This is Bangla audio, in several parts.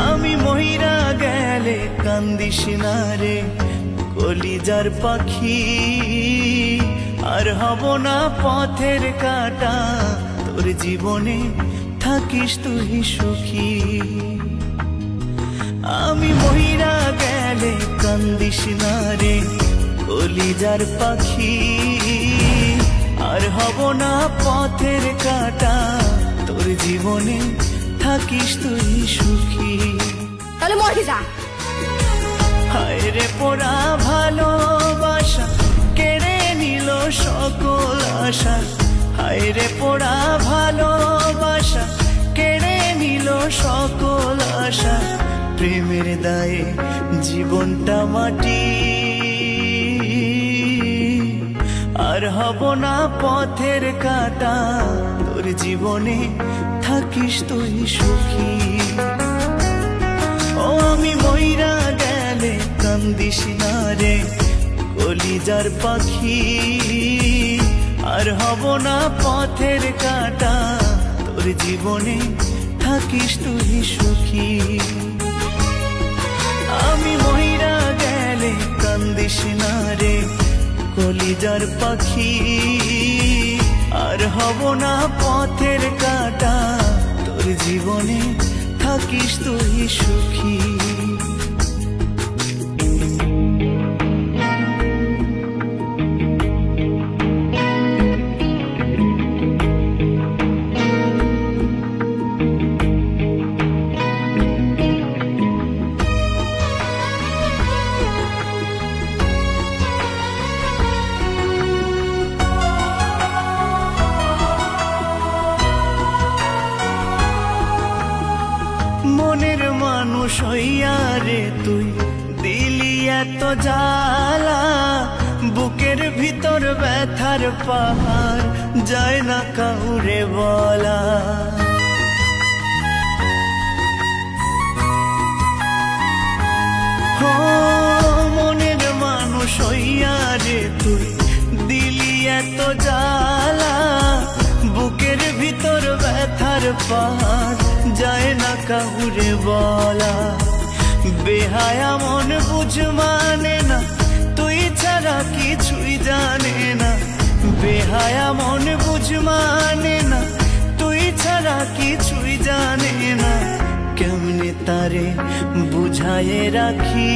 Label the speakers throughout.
Speaker 1: আমি মহিরা গেলে কান্দিস না রে কলিজার পাখি, আর হব না পথের কাঁটা তোর জীবনে থাকিস তুই সুখী। আমি মহিরা গেলে কান্দিস না রে কলিজার পাখি, আর হব না পথের কাঁটা তোর জীবনে থাকিস তুই সুখী।
Speaker 2: তাহলে মরে যা।
Speaker 1: হায় রে পোড়া ভালোবাসা কেড়ে নিল সকল আশা, হায় রে পোড়া ভালোবাসা কেড়ে নিল সকল আশা, প্রেমের দায়ে জীবনটা মাটি, আর হব না পথের কাঁটা তোর জীবনে থাকিস তুই সুখী। ও আমি মইরা গেলে কান্দিস না রে কলিজার পাখি, আর হব না পথের কাঁটা তোর জীবনে থাকিস তুই সুখী। আমি মইরা গেলে কান্দিস না রে কলিজার পাখি, আর হব না পথের কাঁটা তোর জীবনে থাকিস তুই সুখী। মনের মানুষ হইয়া রে তুই দিলি এত জ্বালা, বুকের ভিতর ব্যথার পাহাড় যায় না কাউরে বলা। মনের মানুষ হইয়া রে তুই দিলি এত জ্বালা, বুকের ভিতর ব্যথার পাহাড় যায় না কাউরে বলা। বেহায়া মন বুঝ মানে না তুই ছাড়া কিছুই জানে না, বেহায়া মন বুঝ মানে না তুই ছাড়া কিছুই জানে না, কেমনে তারে বুঝায়ে রাখি,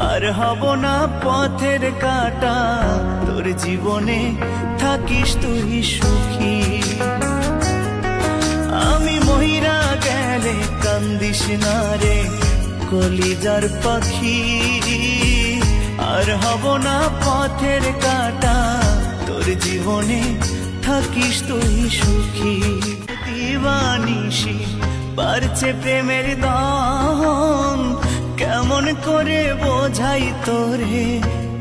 Speaker 1: আর হব না পথের কাঁটা তোর জীবনে থাকিস তুই সুখী। আমি মহিরা গেলে কান্দিস না রে কলিজার পাখি, আর হব না পথের কাঁটা তোর জীবনে থাকিস তুই সুখী। দিবানিশি বাড়ছে প্রেমের দহন, কেমন করে বোঝাই তোরে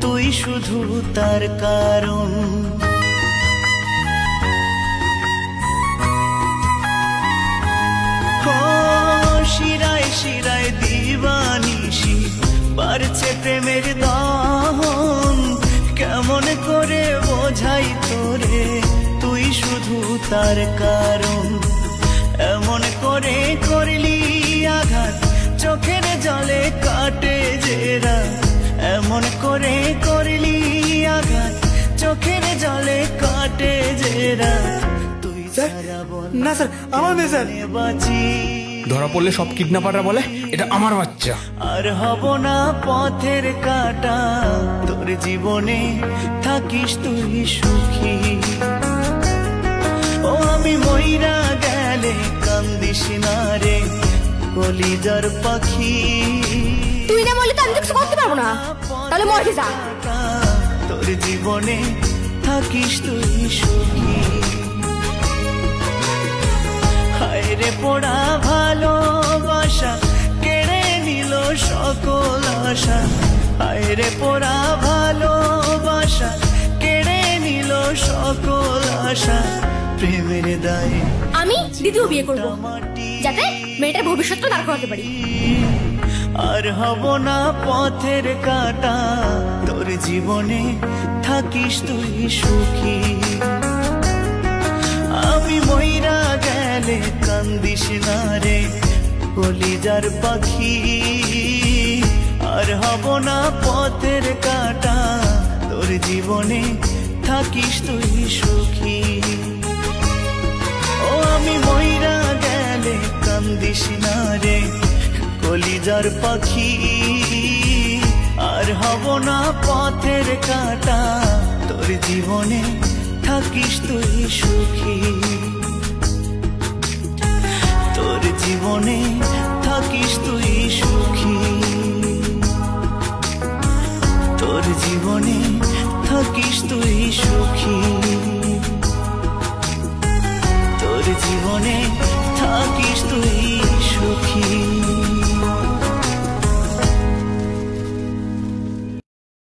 Speaker 1: তুই শুধু তার কারণ। শিরায় শিরায় দিবানিশি বাড়ছে প্রেমের দহন, কেমন করে বোঝাই তোরে তুই শুধু তার কারণ। এমন করে করলি আঘাত চোখের জলে কাটে জেরা, এমন করে করলি আঘাত চোখের জলে কাটে জেরা, তুই ছাড়া বল
Speaker 3: না স্যার আমার মেয়ে স্যার
Speaker 1: বাঁচি।
Speaker 3: ধরা পড়লে সব কিডন্যাপাররা বলে এটা আমার বাচ্চা।
Speaker 1: আর হব না পথের কাঁটা তোর জীবনে থাকিস তুই সুখী। ও আমি মইরা গেলে কান্দিস না রে কলিজার পাখি,
Speaker 2: তুই না বললে তো আমি কিছু করতে পারবো না, তাহলে মরে যা।
Speaker 1: তোর জীবনে থাকিস তুই সুখী। হায় রে পোড়া ভালোবাসা কেড়ে নিল সকল আশা, হায় রে পোড়া ভালোবাসা কেড়ে নিল সকল আশা, প্রেমের দায়ে
Speaker 2: আমি দ্বিতীয় বিয়ে করবো যাতে মেয়েটার ভবিষ্যৎটা দাঁড় করাতে পারি।
Speaker 1: আর হব না পথের কাঁটা তোর জীবনে থাকিস তুই সুখী। আমি মইরা গেলে কান্দিস না রে কলিজার পাখি, আর হব না পথের কাটা, তোর জীবনে থাকিস তুই সুখী। ও আমি মইরা গেলে কান্দিস না রে কলিজার পাখি, আর হব না পথের কাটা, তোর জীবনে থাকিস তুই সুখী। তোর জীবনে থাকিস তুই সুখী, তোর জীবনে থাকিস তুই সুখী।